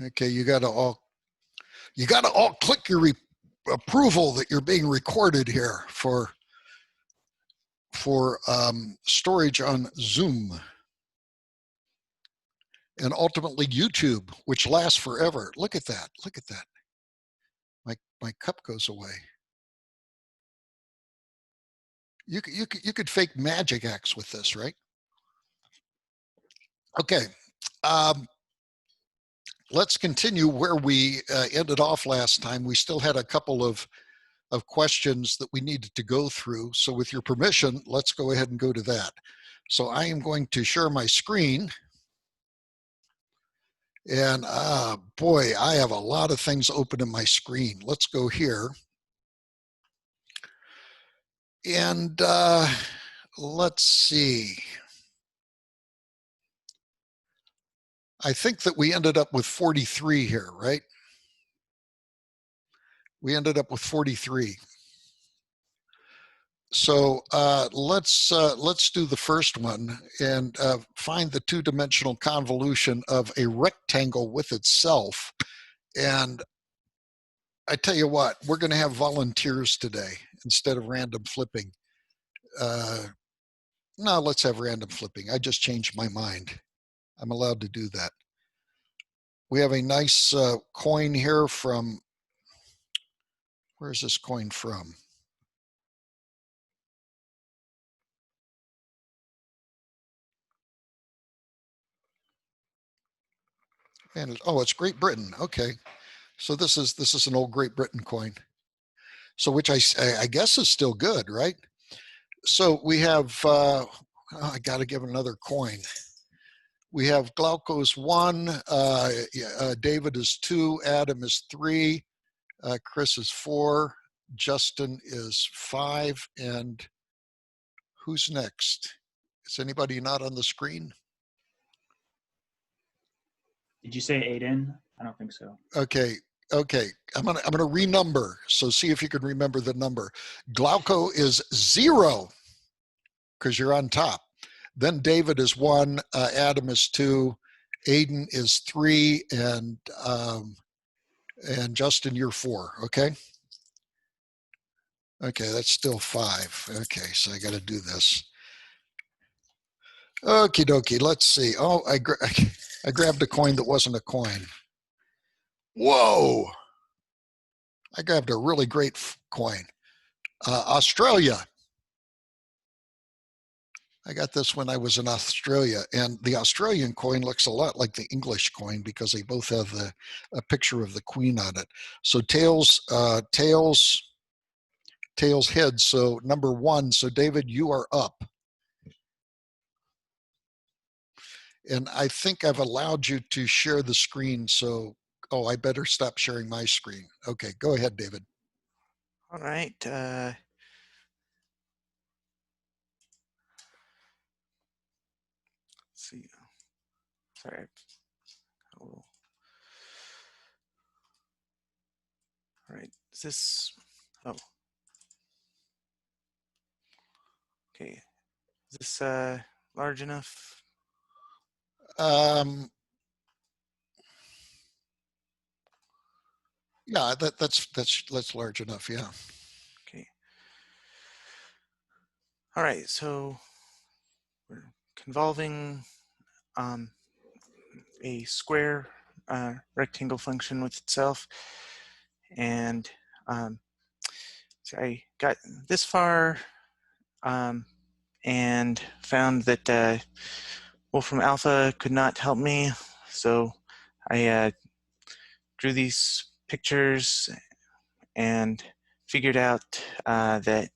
Okay, you got to all click your approval that you're being recorded here for storage on Zoom and ultimately YouTube, which lasts forever. Look at that. Look at that. My cup goes away. You could fake magic acts with this, right? Okay. Let's continue where we ended off last time. We still had a couple of questions that we needed to go through. So with your permission, let's go ahead and go to that. So I am going to share my screen. And boy, I have a lot of things open in my screen. Let's go here. And let's see. I think that we ended up with 43 here, right? We ended up with 43. So let's do the first one and find the two-dimensional convolution of a rectangle with itself. And I tell you what, we're going to have volunteers today instead of random flipping. No, let's have random flipping. I just changed my mind. I'm allowed to do that. We have a nice coin here from, where's this coin from? And oh, it's Great Britain. Okay, so this is an old Great Britain coin. So which I guess is still good, right? So we have. I got to give another coin. We have Glauco's 1, David is 2, Adam is 3, Chris is 4, Justin is 5, and who's next? Is anybody not on the screen? Did you say Aiden? I don't think so. Okay. I'm gonna renumber. So see if you can remember the number. Glauco is 0 because you're on top. Then David is 1, Adam is 2, Aiden is 3, and Justin, you're 4. Okay. Okay, that's still 5. Okay, so I got to do this. Okie dokie. Let's see. Oh, I grabbed a coin that wasn't a coin. Whoa! I grabbed a really great coin. Australia. I got this when I was in Australia, and the Australian coin looks a lot like the English coin because they both have a picture of the Queen on it. So tails, heads. So number 1. So David, you are up. And I think I've allowed you to share the screen. So, oh, I better stop sharing my screen. Okay, go ahead, David. All right. Let's see. Sorry. All right. Is this? Oh. Okay. Is this large enough? Yeah, that's large enough. Yeah. Okay. All right. So we're convolving a square rectangle function with itself, and so I got this far and found that Wolfram Alpha could not help me, so I drew these pictures and figured out that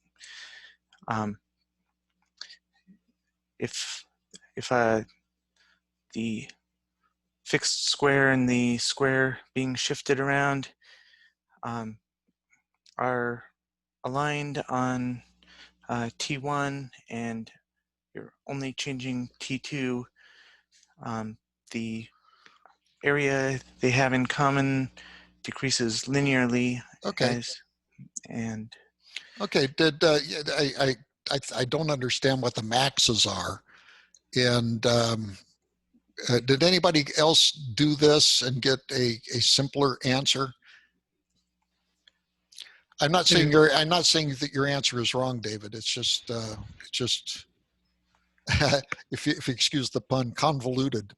if the fixed square and the square being shifted around are aligned on T1 and you're only changing T2, the area they have in common decreases linearly. Okay. Okay. I don't understand what the maxes are, and Did anybody else do this and get a simpler answer? I'm not saying that your answer is wrong, David. It's just if you excuse the pun, convoluted.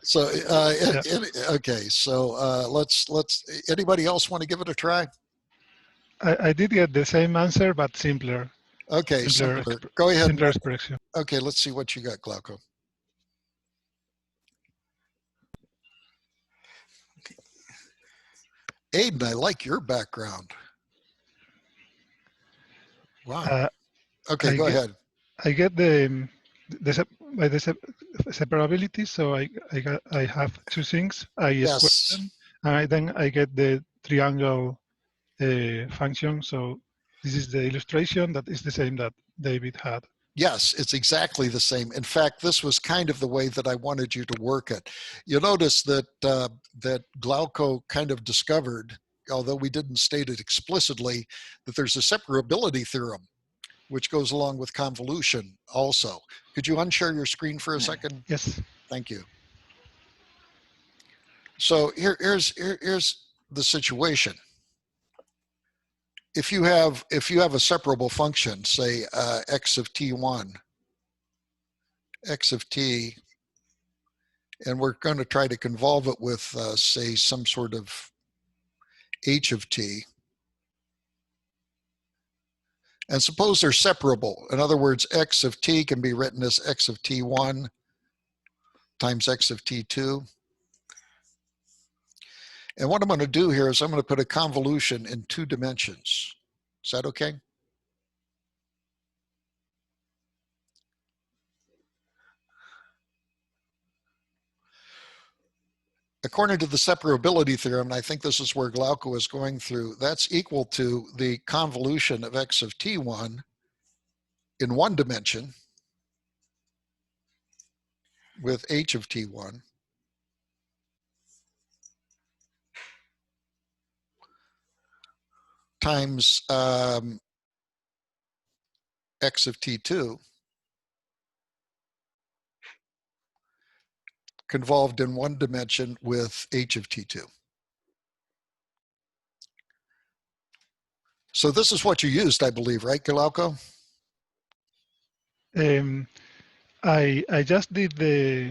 So okay, so let's anybody else want to give it a try? I did get the same answer, but simpler. Okay, simpler. Go ahead. Simpler expression. Okay, let's see what you got, Glauco. Aiden, I like your background. Wow. Okay, go ahead. I get the separability, so I have two things. I square them, and then I get the triangle function. So this is the illustration that is the same that David had. Yes, it's exactly the same. In fact, this was kind of the way that I wanted you to work it. You'll notice that that Glauco kind of discovered, although we didn't state it explicitly, that there's a separability theorem, which goes along with convolution also. Could you unshare your screen for a second? Yes. Thank you. So here's the situation. If you have a separable function, say x of t1, x of t, and we're going to try to convolve it with say some sort of h of t, and suppose they're separable. In other words, x of t can be written as x of t1 times x of t2. And what I'm going to do here is I'm going to put a convolution in 2 dimensions. Is that okay? According to the separability theorem, and I think this is where Glauco is going through, that's equal to the convolution of x of t1 in 1 dimension with h of t1 times x of t2 convolved in 1 dimension with h of t2. So this is what you used, I believe, right, Glauco? I just did the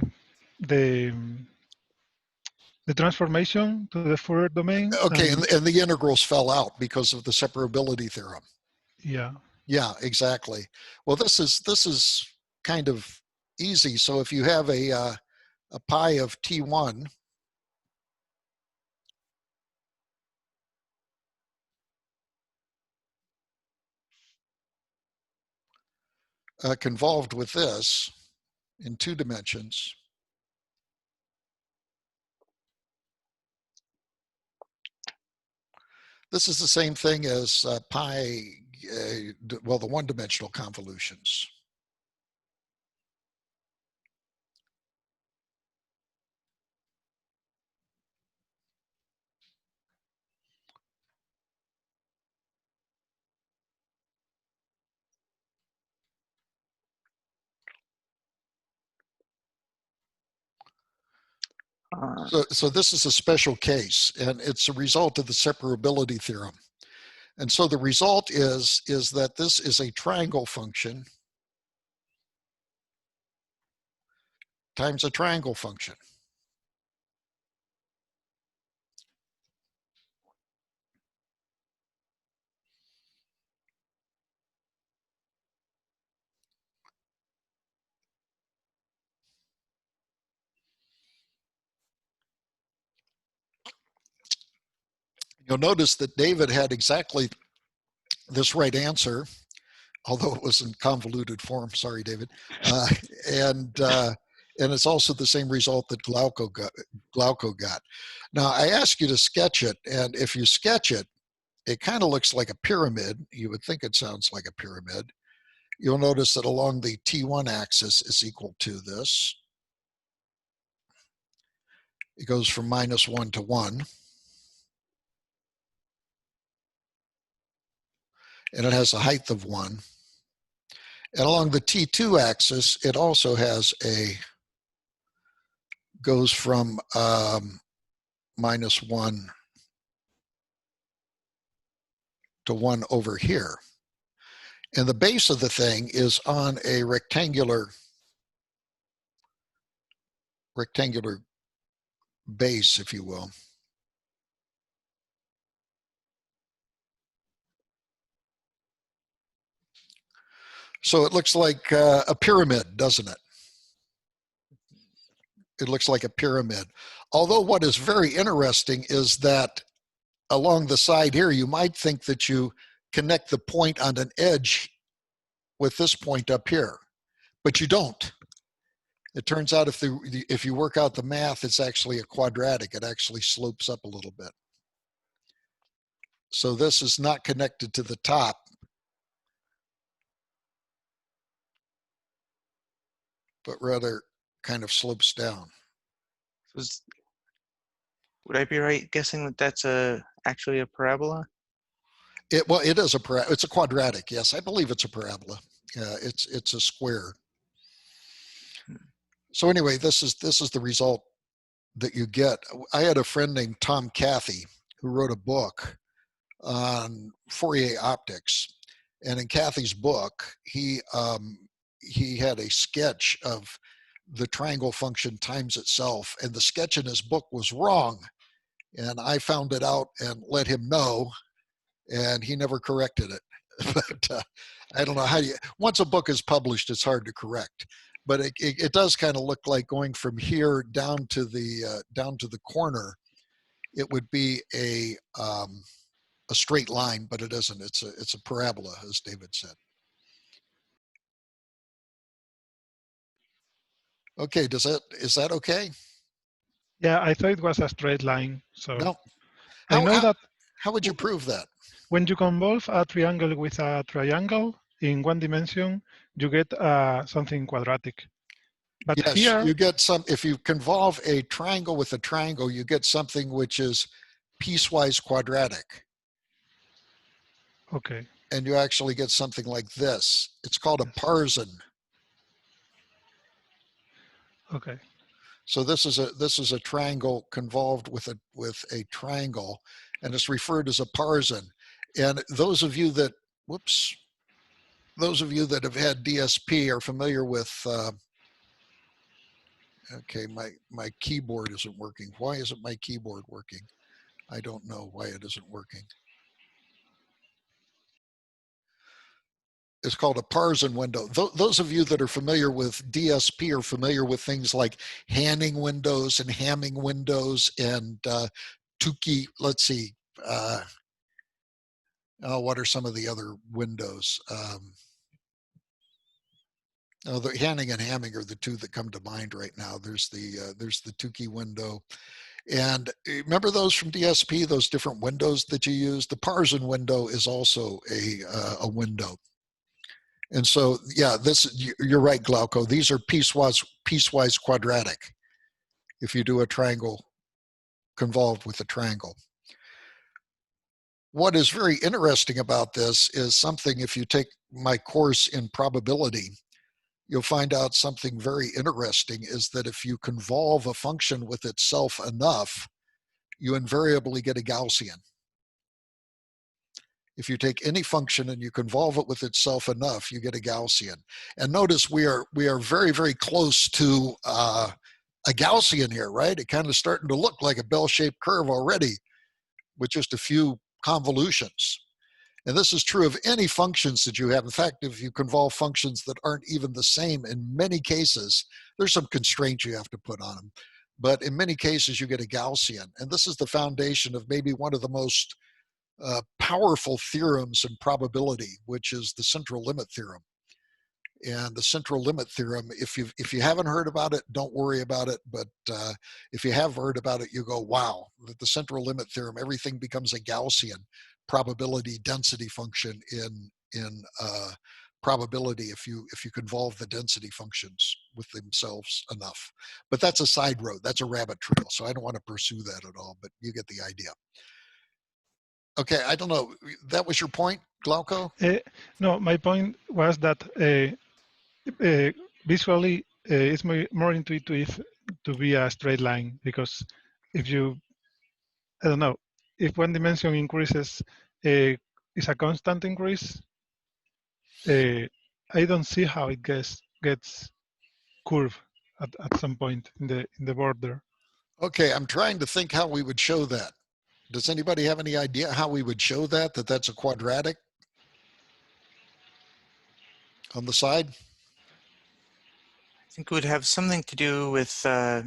transformation to the Fourier domain. Okay, and the integrals fell out because of the separability theorem. Yeah. Yeah, exactly. Well, this is kind of easy. So if you have a pi of t1, convolved with this in 2 dimensions, this is the same thing as pi, well, the 1-dimensional convolutions. So this is a special case, and it's a result of the separability theorem. And so the result is that this is a triangle function times a triangle function. You'll notice that David had exactly this right answer, although it was in convoluted form. Sorry, David. And it's also the same result that Glauco got. Now, I asked you to sketch it, and if you sketch it, it kind of looks like a pyramid. You would think it sounds like a pyramid. You'll notice that along the T1 axis is equal to this. It goes from -1 to 1. And it has a height of 1. And along the T2 axis, it also has goes from -1 to 1 over here. And the base of the thing is on a rectangular base, if you will. So it looks like a pyramid, doesn't it? It looks like a pyramid. Although what is very interesting is that along the side here, you might think that you connect the point on an edge with this point up here, but you don't. It turns out if you work out the math, it's actually a quadratic. It actually slopes up a little bit. So this is not connected to the top, but rather kind of slopes down. Would I be right guessing that that's actually a parabola? Well, it is it's a quadratic. Yes, I believe it's a parabola. It's a square. So anyway, this is the result that you get. I had a friend named Tom Cathy who wrote a book on Fourier optics, and in Cathy's book, he had a sketch of the triangle function times itself, and the sketch in his book was wrong. And I found it out and let him know, and he never corrected it. But I don't know how once a book is published, it's hard to correct. But it does kind of look like going from here down to the corner. It would be a straight line, but it isn't. It's a parabola, as David said. Okay, is that okay? Yeah, I thought it was a straight line. So No. I know that. How would you prove that? When you convolve a triangle with a triangle in one dimension, you get something quadratic. But yes, here, you get if you convolve a triangle with a triangle, you get something which is piecewise quadratic. okay. And you actually get something like this. It's called a parson. Okay. So this is a triangle convolved with a triangle, and it's referred as a parson. And those of you that have had DSP are familiar with. Okay, my keyboard isn't working. Why isn't my keyboard working? I don't know why it isn't working. It's called a Parson window. Those of you that are familiar with DSP are familiar with things like Hanning windows and Hamming windows and Tukey. Let's see. What are some of the other windows? The Hanning and Hamming are the two that come to mind right now. There's the Tukey window. And remember those from DSP, those different windows that you use? The Parson window is also a window. And so, yeah, you're right, Glauco. These are piecewise quadratic if you do a triangle convolved with a triangle. What is very interesting about this is something, if you take my course in probability, you'll find out something very interesting is that if you convolve a function with itself enough, you invariably get a Gaussian. If you take any function and you convolve it with itself enough, you get a Gaussian. And notice we are very, very close to a Gaussian here, right? It kind of starting to look like a bell-shaped curve already with just a few convolutions. And this is true of any functions that you have. In fact, if you convolve functions that aren't even the same, in many cases, there's some constraints you have to put on them. But in many cases, you get a Gaussian. And this is the foundation of maybe one of the most powerful theorems in probability, which is the central limit theorem. And the central limit theorem, if you haven't heard about it, don't worry about it. But if you have heard about it, you go, wow, the central limit theorem, everything becomes a Gaussian probability density function in probability if you convolve the density functions with themselves enough. But that's a side road. That's a rabbit trail. So I don't want to pursue that at all, but you get the idea. Okay, I don't know. That was your point, Glauco? No, my point was that visually, it's more intuitive to be a straight line, because if you, I don't know, if one dimension increases, is a constant increase, I don't see how it gets curved at some point in the border. Okay, I'm trying to think how we would show that. Does anybody have any idea how we would show that that's a quadratic on the side? I think it would have something to do with their,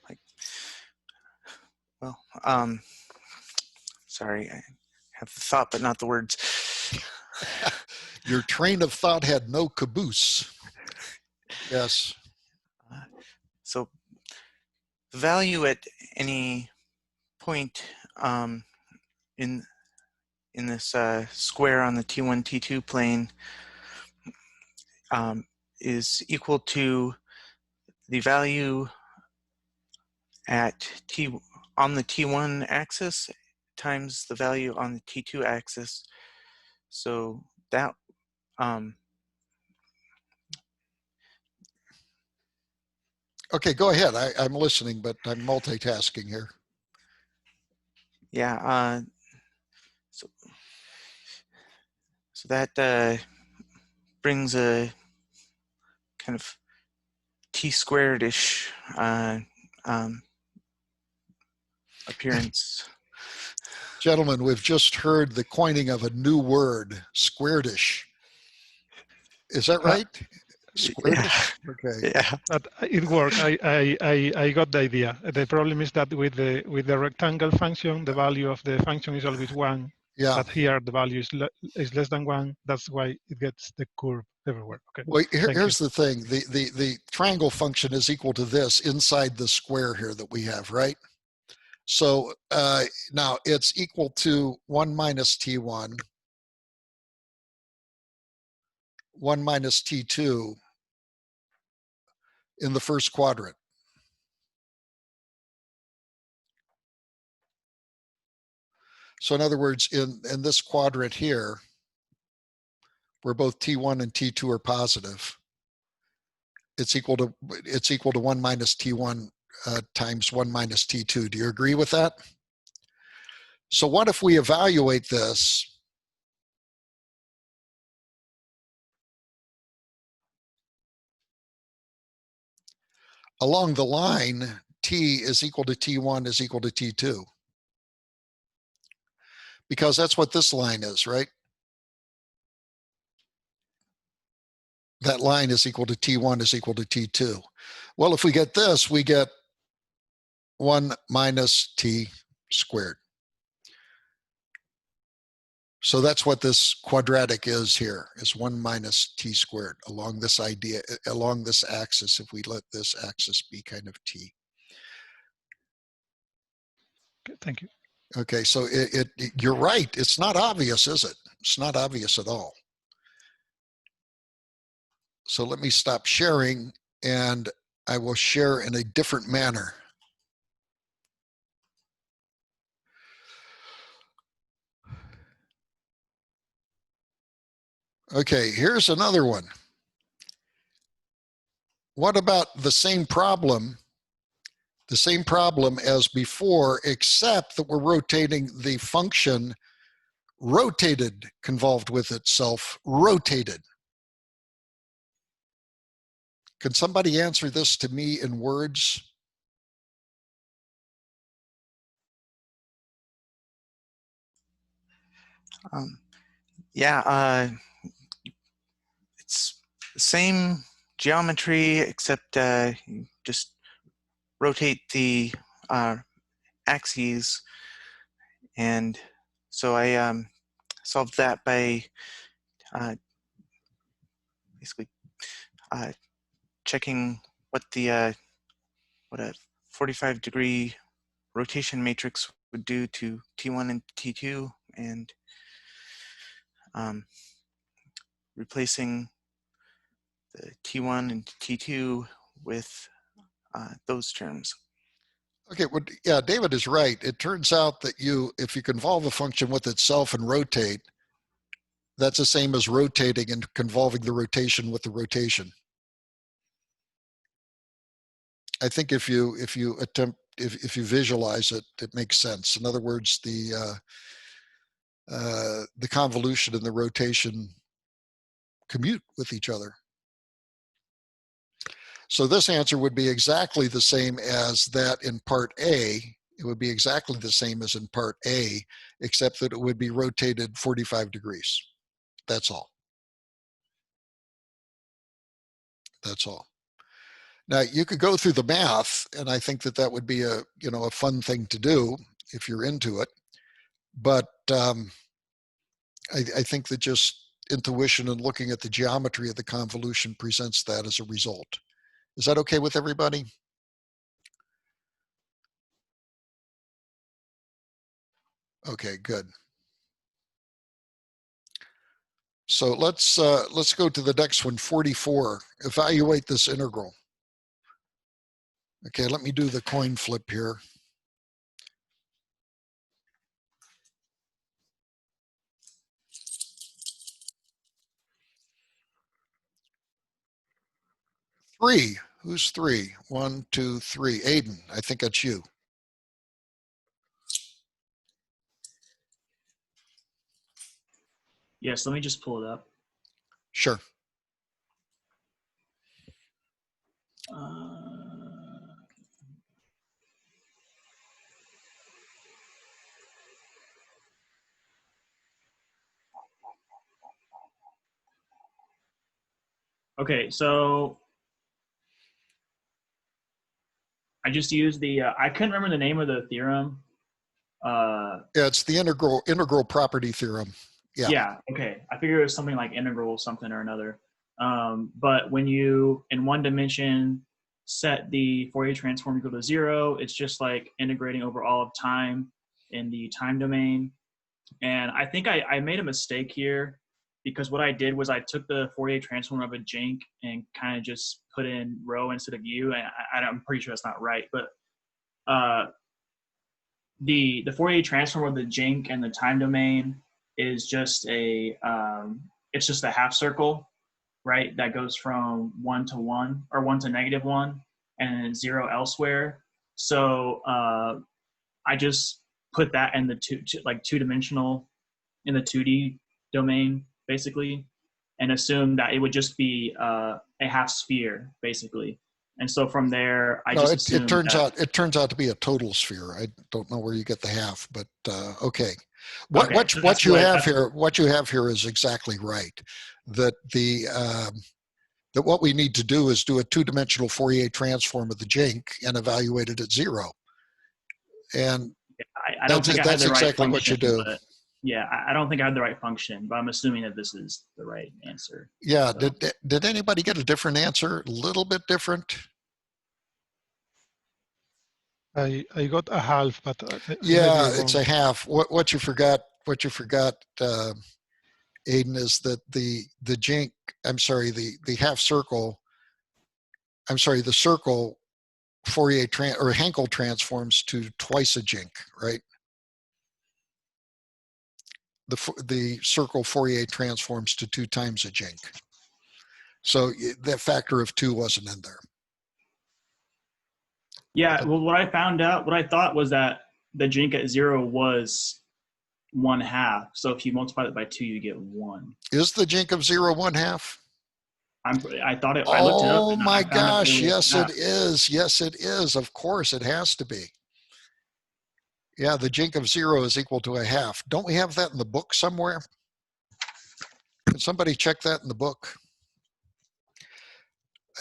like, well, sorry, I have the thought but not the words. Your train of thought had no caboose. Yes. So the value at any point in this square on the T1, T2 plane is equal to the value at on the T1 axis times the value on the T2 axis. So that Okay, go ahead. I'm listening, but I'm multitasking here. yeah, so that brings a kind of T squared-ish appearance. Gentlemen, we've just heard the coining of a new word, squaredish. Is that right? Squaredish? Okay. Yeah. But it worked. I got the idea. The problem is that with the rectangle function, the value of the function is always 1. Yeah. But here the value is less than 1. That's why it gets the curve everywhere. Okay. Well, here's the thing. The triangle function is equal to this inside the square here that we have, right? So now it's equal to 1 minus T1, 1 minus T2 in the first quadrant. So in other words, in this quadrant here, where both T1 and T2 are positive, it's equal to 1 minus T1 times 1 minus T2. Do you agree with that? So what if we evaluate this? Along the line, T is equal to T1 is equal to T2. Because that's what this line is, right? That line is equal to T1 is equal to T2. Well, if we get this, we get 1 minus T squared. So that's what this quadratic is here, is 1 minus T squared along this idea, along this axis, if we let this axis be kind of T. Okay, thank you. Okay, so you're right. It's not obvious, is it? It's not obvious at all. So let me stop sharing, and I will share in a different manner. Okay, here's another one. What about the same problem? The same problem as before, except that we're rotating the function rotated convolved with itself, rotated. Can somebody answer this to me in words? Yeah, it's the same geometry, except you just rotate the axes. And so I solved that by basically checking what a 45-degree rotation matrix would do to T1 and T2, and replacing the T1 and T2 with those terms. Okay, well, yeah, David is right. It turns out that if you convolve a function with itself and rotate, That's the same as rotating and convolving the rotation with the rotation. I think if you visualize it, it makes sense. In other words, the convolution and the rotation commute with each other. So this answer would be exactly the same as that in part A. It would be exactly the same as in part A, except that it would be rotated 45 degrees. That's all. That's all. Now you could go through the math, and I think that that would be a fun thing to do if you're into it. But I think that just intuition and looking at the geometry of the convolution presents that as a result. Is that okay with everybody? Okay, good. So let's go to the next one, 44. Evaluate this integral. Okay, let me do the coin flip here. Three. Who's three? 1, 2, 3. Aiden, I think that's you. Yes, let me just pull it up. Sure. Okay, so I just used the, I couldn't remember the name of the theorem. Yeah, it's the integral property theorem. Yeah. Yeah, okay. I figured it was something like integral something or another. But when you, in one dimension, set the Fourier transform equal to 0, it's just like integrating over all of time in the time domain. And I think I made a mistake here, because what I did was I took the Fourier transform of a jink and kind of just put in rho instead of u. And I'm pretty sure that's not right. But the Fourier transform of the jink and the time domain is just it's just a half circle, right? That goes from 1 to 1 or 1 to -1 and 0 elsewhere. So I just put that in the two-dimensional, in the 2D domain, basically, and assumed that it would just be a half sphere, basically. And so from there, I just assumed it turns out to be a total sphere. I don't know where you get the half, but okay. What you have here is exactly right. That that what we need to do is do a two-dimensional Fourier transform of the jink and evaluate it at 0. And I don't think I had the right exactly function, what you do. But yeah, I don't think I had the right function, but I'm assuming that this is the right answer. Yeah. So. Did anybody get a different answer? A little bit different? I got a half, but yeah, it's a half. What you forgot, Aiden, is that the jink, I'm sorry, the half circle, I'm sorry, the circle Fourier or Hankel transforms to twice a jink, right? The circle Fourier transforms to 2 times a jink. So that factor of 2 wasn't in there. Yeah, well, what I thought was that the jink at 0 was 1/2. So if you multiply it by 2, you get 1. Is the jink of 0 1/2? I thought it. I looked it up. Oh my gosh! Yes, it is. Yes, it is. Of course, it has to be. Yeah, the jink of 0 is equal to a half. Don't we have that in the book somewhere? Can somebody check that in the book?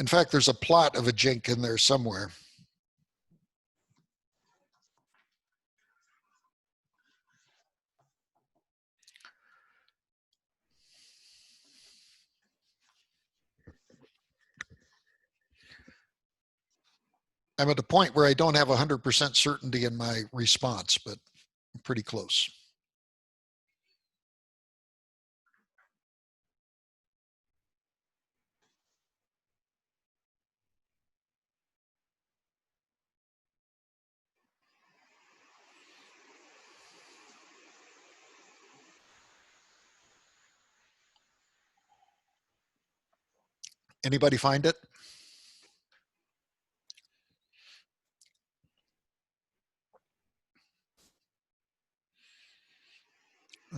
In fact, there's a plot of a jink in there somewhere. I'm at the point where I don't have 100% certainty in my response, but I'm pretty close. Anybody find it?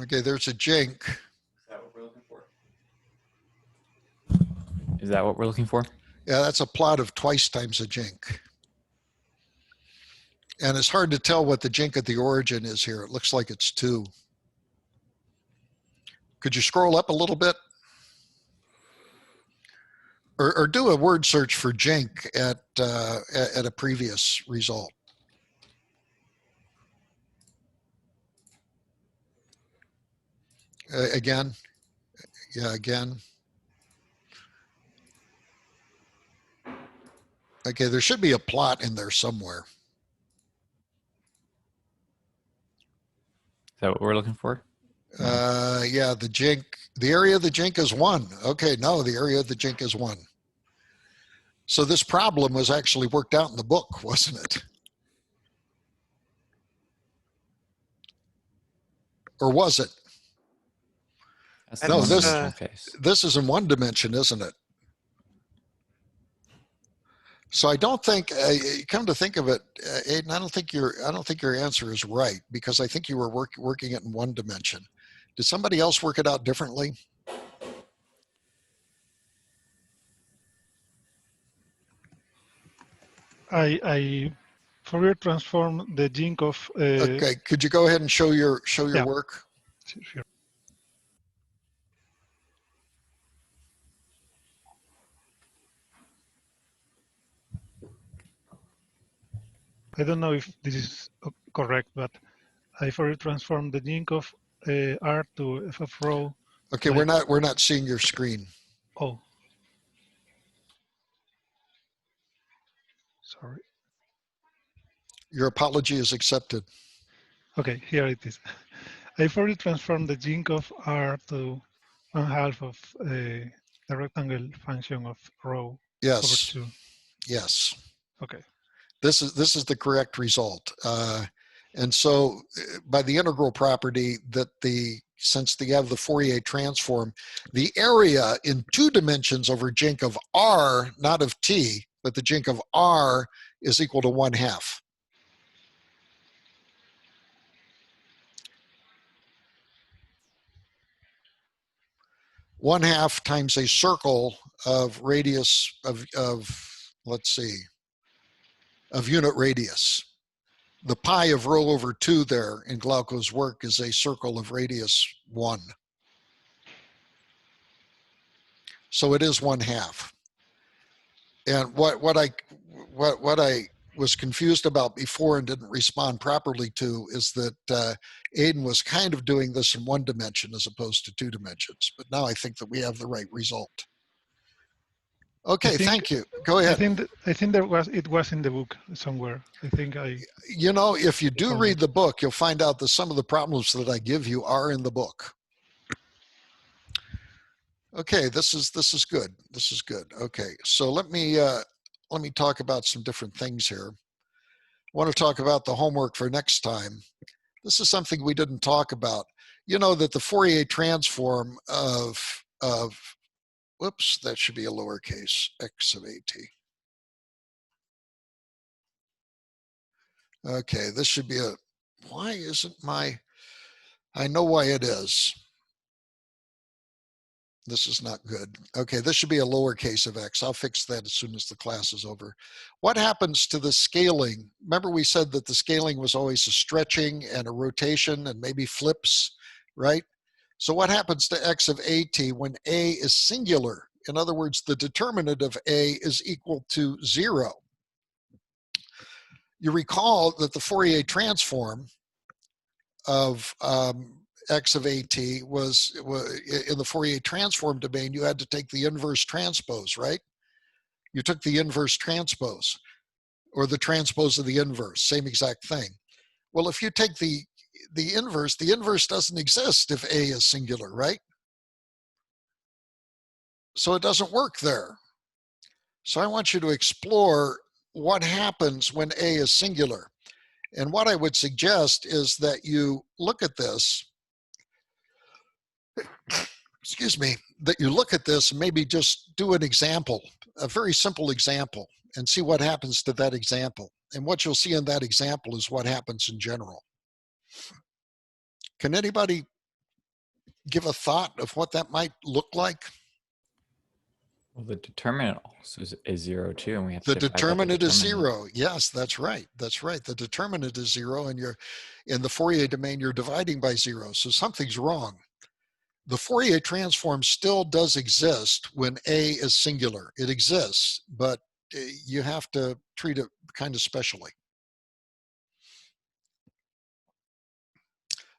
Okay, there's a jink. Is that what we're looking for? Is that what we're looking for? Yeah, that's a plot of twice times a jink. And it's hard to tell what the jink at the origin is here. It looks like it's 2. Could you scroll up a little bit? Or do a word search for jink at a previous result. Again. Yeah, again. Okay, there should be a plot in there somewhere. Is that what we're looking for? Yeah, the jink, the area of the jink is 1. Okay, no, the area of the jink is 1. So this problem was actually worked out in the book, wasn't it? Or was it? That's No, the this- one-dimensional case. This is in 1 dimension, isn't it? So I don't think, come to think of it, Aiden, I don't think your answer is right, because I think you were working it in 1 dimension. Did somebody else work it out differently? I Fourier transform the jink of. Okay, could you go ahead and show your Yeah. work? Sure. I don't know if this is correct, but I Fourier transform the jink of R to f of rho. Okay, we're not seeing your screen. Oh, sorry. Your apology is accepted. Okay, here it is. I Fourier transform the jink of R to 1/2 of the rectangle function of rho Yes, over 2. yes. Okay. This is the correct result. And so by the integral property that since they have the Fourier transform, the area in 2 dimensions over jink of R, not of T, but the jink of R is equal to 1/2. One half times a circle of radius of let's see, of unit radius. The pi of rho over 2 there in Glauco's work is a circle of radius 1. So it is 1/2. And what I was confused about before and didn't respond properly to is that Aiden was kind of doing this in 1 dimension as opposed to 2 dimensions. But now I think that we have the right result. Okay, thank you. Go ahead. I think it was in the book somewhere. I think You know, if you do read the book, you'll find out that some of the problems that I give you are in the book. Okay, this is good. This is good. Okay, so let me talk about some different things here. I want to talk about the homework for next time. This is something we didn't talk about. You know that the Fourier transform of whoops, that should be a lowercase x of at. Okay, this should be why isn't I know why it is. This is not good. Okay, this should be a lowercase of x. I'll fix that as soon as the class is over. What happens to the scaling? Remember we said that the scaling was always a stretching and a rotation and maybe flips, right? So what happens to x of at when a is singular? In other words, the determinant of a is equal to 0. You recall that the Fourier transform of x of at was in the Fourier transform domain, you had to take the inverse transpose, right? You took the inverse transpose or the transpose of the inverse, same exact thing. Well, if you take the inverse doesn't exist if a is singular, right? So it doesn't work there. So I want you to explore what happens when a is singular. And what I would suggest is that you look at this, excuse me, that you look at this and maybe just do an example, a very simple example, and see what happens to that example. And what you'll see in that example is what happens in general. Can anybody give a thought of what that might look like? Well, the determinant also is 0 too, and we have The to divide by the determinant is determinant. 0. Yes, that's right. That's right. The determinant is 0, and you're in the Fourier domain, you're dividing by 0. So something's wrong. The Fourier transform still does exist when A is singular. It exists, but you have to treat it kind of specially.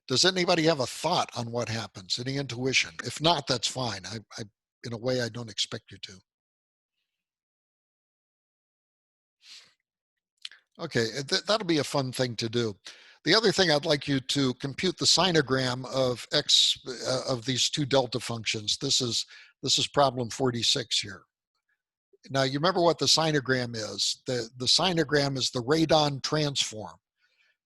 Does anybody have a thought on what happens? Any intuition? If not, that's fine. I in a way, I don't expect you to. Okay, that'll be a fun thing to do. The other thing I'd like you to compute the sinogram of x of these two delta functions. This is problem 46 here. Now you remember what the sinogram is. The sinogram is the Radon transform.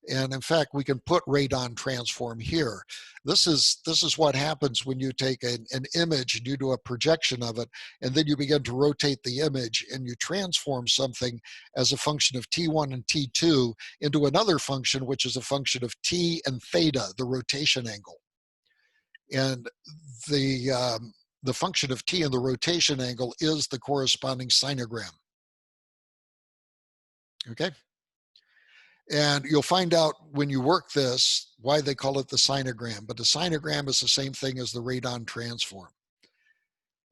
And in fact, we can put Radon transform here. This is what happens when you take an image and you do a projection of it, and then you begin to rotate the image and you transform something as a function of t1 and t2 into another function, which is a function of t and theta, the rotation angle. And the function of t and the rotation angle is the corresponding sinogram. Okay? And you'll find out when you work this why they call it the sinogram. But the sinogram is the same thing as the Radon transform.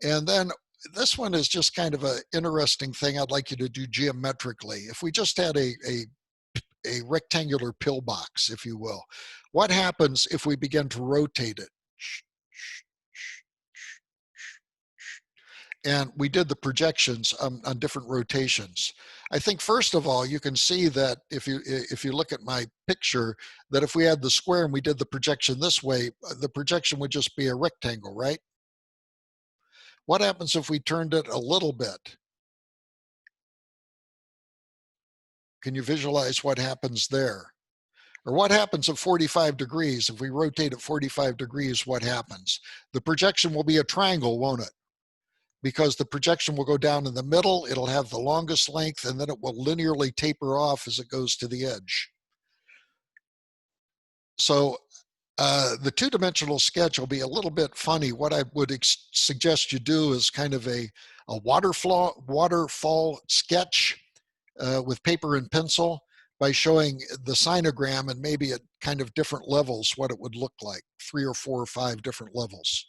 And then this one is just kind of an interesting thing I'd like you to do geometrically. If we just had a rectangular pillbox, if you will, what happens if we begin to rotate it? And we did the projections on different rotations. I think first of all, you can see that if you look at my picture, that if we had the square and we did the projection this way, the projection would just be a rectangle, right? What happens if we turned it a little bit? Can you visualize what happens there? Or what happens at 45 degrees? If we rotate at 45 degrees, what happens? The projection will be a triangle, won't it? Because the projection will go down in the middle, it'll have the longest length, and then it will linearly taper off as it goes to the edge. So the two-dimensional sketch will be a little bit funny. What I would suggest you do is kind of a waterfall sketch with paper and pencil by showing the sinogram and maybe at kind of different levels what it would look like, 3 or 4 or 5 different levels.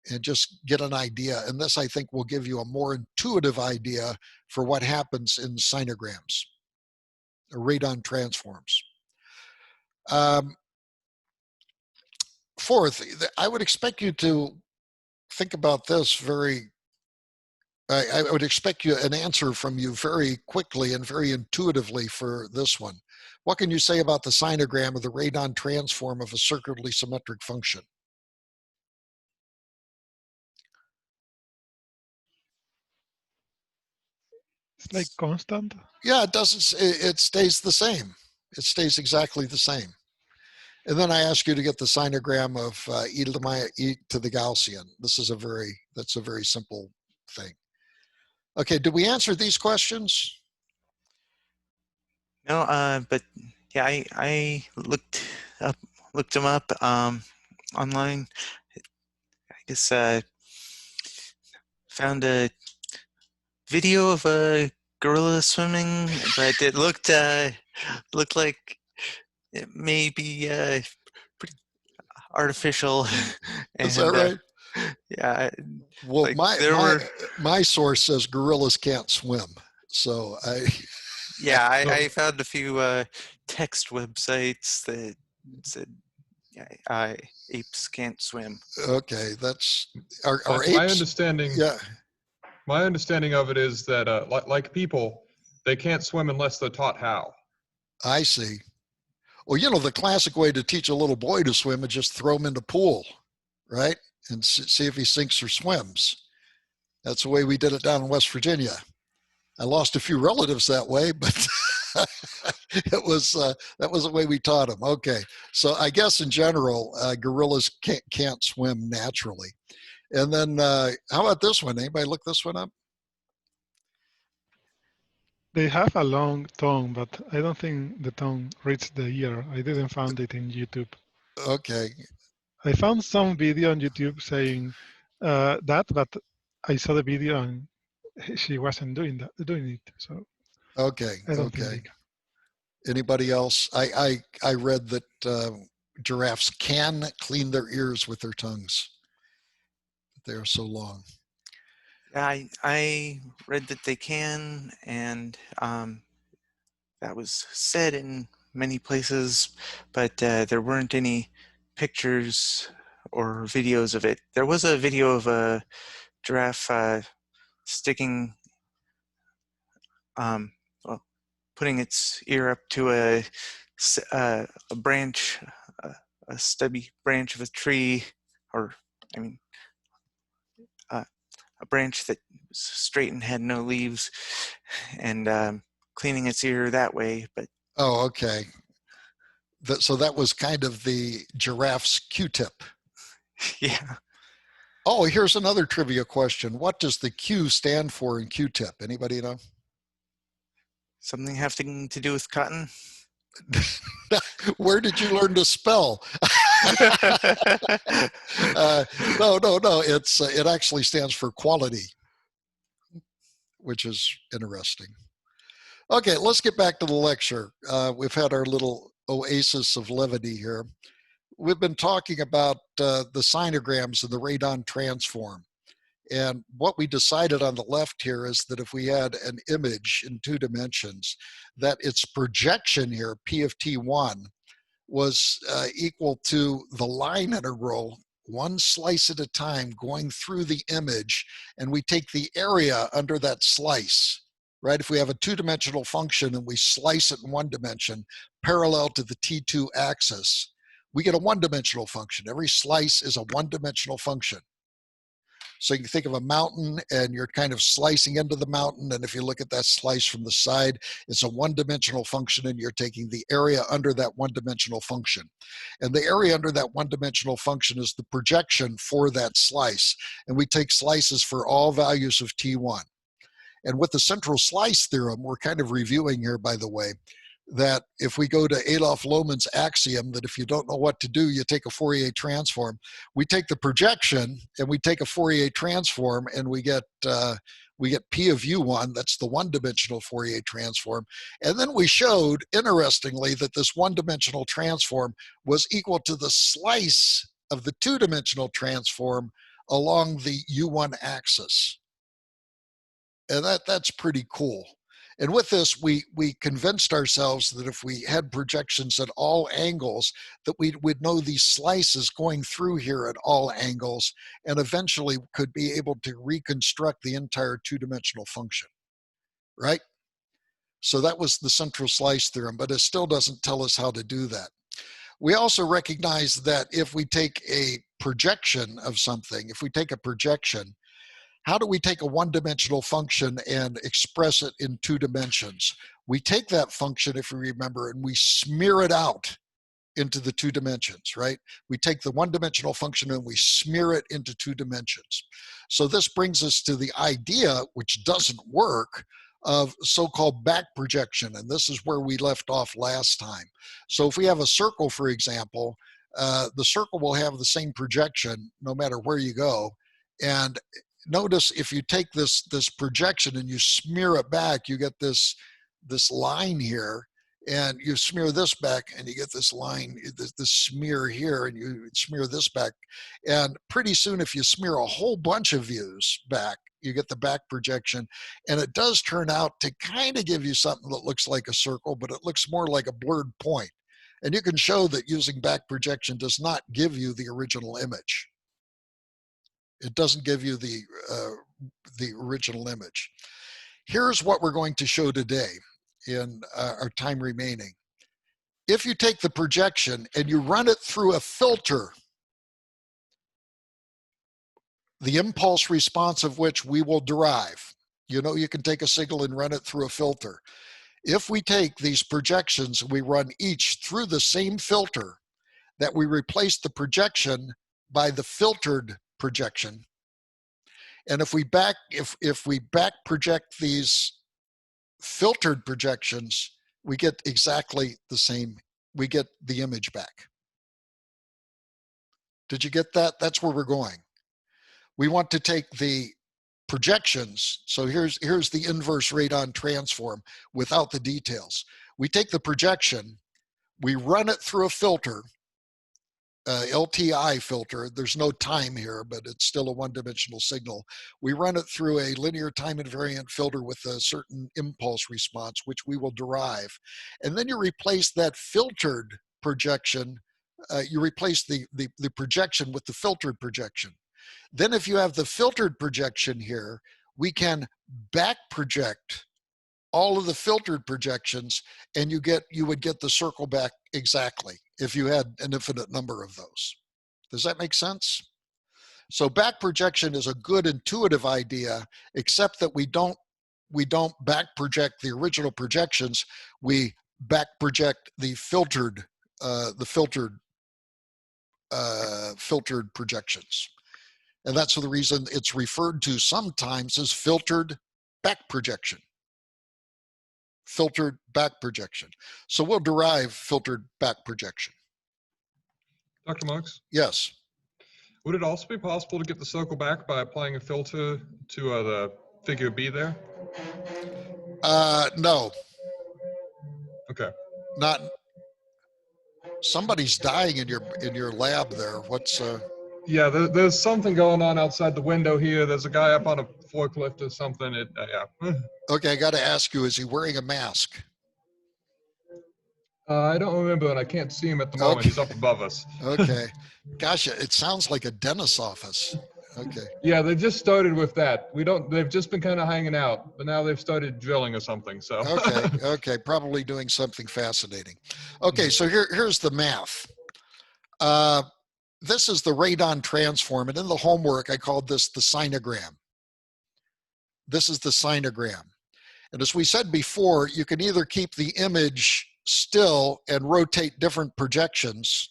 And just get an idea. And this, I think, will give you a more intuitive idea for what happens in sinograms, or Radon transforms. Fourth, I would expect you to think about this I would expect an answer from you very quickly and very intuitively for this one. What can you say about the sinogram of the Radon transform of a circularly symmetric function? It's like constant. Yeah, it doesn't. It stays the same. It stays exactly the same. And then I ask you to get the sinogram of e to the Gaussian. That's a very simple thing. Okay, did we answer these questions? No, but yeah, I looked them up online. I guess found a video of a gorilla swimming, but it looked like it may be pretty artificial. Is that right? Yeah. Well, like my source says gorillas can't swim, so I found a few text websites that said apes can't swim. Okay, that's our apes. My understanding. Yeah. My understanding of it is that, like people, they can't swim unless they're taught how. I see. Well, you know, the classic way to teach a little boy to swim is just throw him in the pool, right? And see if he sinks or swims. That's the way we did it down in West Virginia. I lost a few relatives that way, but that was the way we taught them. Okay, so I guess in general, gorillas can't swim naturally. And then how about this one? Anybody look this one up? They have a long tongue, but I don't think the tongue reached the ear. I didn't find it in YouTube. Okay. I found some video on YouTube saying that, but I saw the video and she wasn't doing it. So Okay. I don't think Okay. they can. Anybody else? I read that giraffes can clean their ears with their tongues. They are so long. I read that they can, and that was said in many places, but there weren't any pictures or videos of it. There was a video of a giraffe sticking, well, putting its ear up to a branch, a stubby branch of a tree, or I mean, a branch that was straight and had no leaves, and cleaning its ear that way. But Oh, okay. So that was kind of the giraffe's Q-tip. yeah. Oh, here's another trivia question. What does the Q stand for in Q-tip? Anybody know? Something having to do with cotton? Where did you learn to spell? No. It actually stands for quality, which is interesting. Okay, let's get back to the lecture. We've had our little oasis of levity here. We've been talking about the synograms and the Radon Transform. And what we decided on the left here is that if we had an image in 2 dimensions, that its projection here, P of T1, was equal to the line integral, one slice at a time, going through the image, and we take the area under that slice, right? If we have a 2-dimensional function and we slice it in 1 dimension, parallel to the T2 axis, we get a 1-dimensional function. Every slice is a 1-dimensional function. So you can think of a mountain and you're kind of slicing into the mountain. And if you look at that slice from the side, it's a 1-dimensional function and you're taking the area under that 1-dimensional function. And the area under that 1-dimensional function is the projection for that slice. And we take slices for all values of T1. And with the central slice theorem, we're kind of reviewing here, by the way, that if we go to Adolf Lohmann's axiom that if you don't know what to do, you take a Fourier transform. We take the projection and we take a Fourier transform and we get P of U1, that's the 1-dimensional Fourier transform. And then we showed, interestingly, that this 1-dimensional transform was equal to the slice of the 2-dimensional transform along the U1 axis. And that's pretty cool. And with this, we convinced ourselves that if we had projections at all angles, that we would know these slices going through here at all angles, and eventually could be able to reconstruct the entire 2-dimensional function, right? So that was the central slice theorem, but it still doesn't tell us how to do that. We also recognize that if we take a projection of something, if we take a projection, how do we take a 1-dimensional function and express it in 2 dimensions? We take that function, if you remember, and we smear it out into the 2 dimensions, right? We take the 1-dimensional function and we smear it into 2 dimensions. So this brings us to the idea, which doesn't work, of so-called back projection. And this is where we left off last time. So if we have a circle, for example, the circle will have the same projection no matter where you go. And notice if you take this projection and you smear it back, you get this line here, and you smear this back and you get this line, this smear here, and you smear this back. And pretty soon, if you smear a whole bunch of views back, you get the back projection. And it does turn out to kind of give you something that looks like a circle, but it looks more like a blurred point. And you can show that using back projection does not give you the original image. It doesn't give you the original image. Here's what we're going to show today in our time remaining. If you take the projection and you run it through a filter, the impulse response of which we will derive. You know, you can take a signal and run it through a filter. If we take these projections and we run each through the same filter, that we replace the projection by the filtered projection, And if we back project these filtered projections, we get exactly the same. We get the image back. Did you get that? That's where we're going. We want to take the projections. So here's the inverse radon transform without the details. We take the projection, we run it through a filter, LTI filter. There's no time here, but it's still a one-dimensional signal. We run it through a linear time invariant filter with a certain impulse response, which we will derive. And then you replace that filtered projection, you replace the projection with the filtered projection. Then if you have the filtered projection here, we can back project all of the filtered projections, and you would get the circle back exactly if you had an infinite number of those. Does that make sense? So back projection is a good intuitive idea, except that we don't back project the original projections. We back project the filtered filtered projections. And that's the reason it's referred to sometimes as filtered back projection. Filtered back projection. So we'll derive filtered back projection. Dr. Marks, Yes. would it also be possible to get the circle back by applying a filter to the figure B there? No. Okay. Not. Somebody's dying in your lab there. What's Yeah, there's something going on outside the window here. There's a guy up on a forklift or something. Yeah. Okay, I got to ask you, is he wearing a mask? I don't remember, and I can't see him at the moment. Okay. He's up above us. Okay. Gosh, it sounds like a dentist's office. Okay. Yeah, they just started with that. They've just been kind of hanging out, but now they've started drilling or something. So. Okay. Probably doing something fascinating. Okay, so here's the math. This is the radon transform, and in the homework, I called this the synogram. This is the synogram. And as we said before, you can either keep the image still and rotate different projections,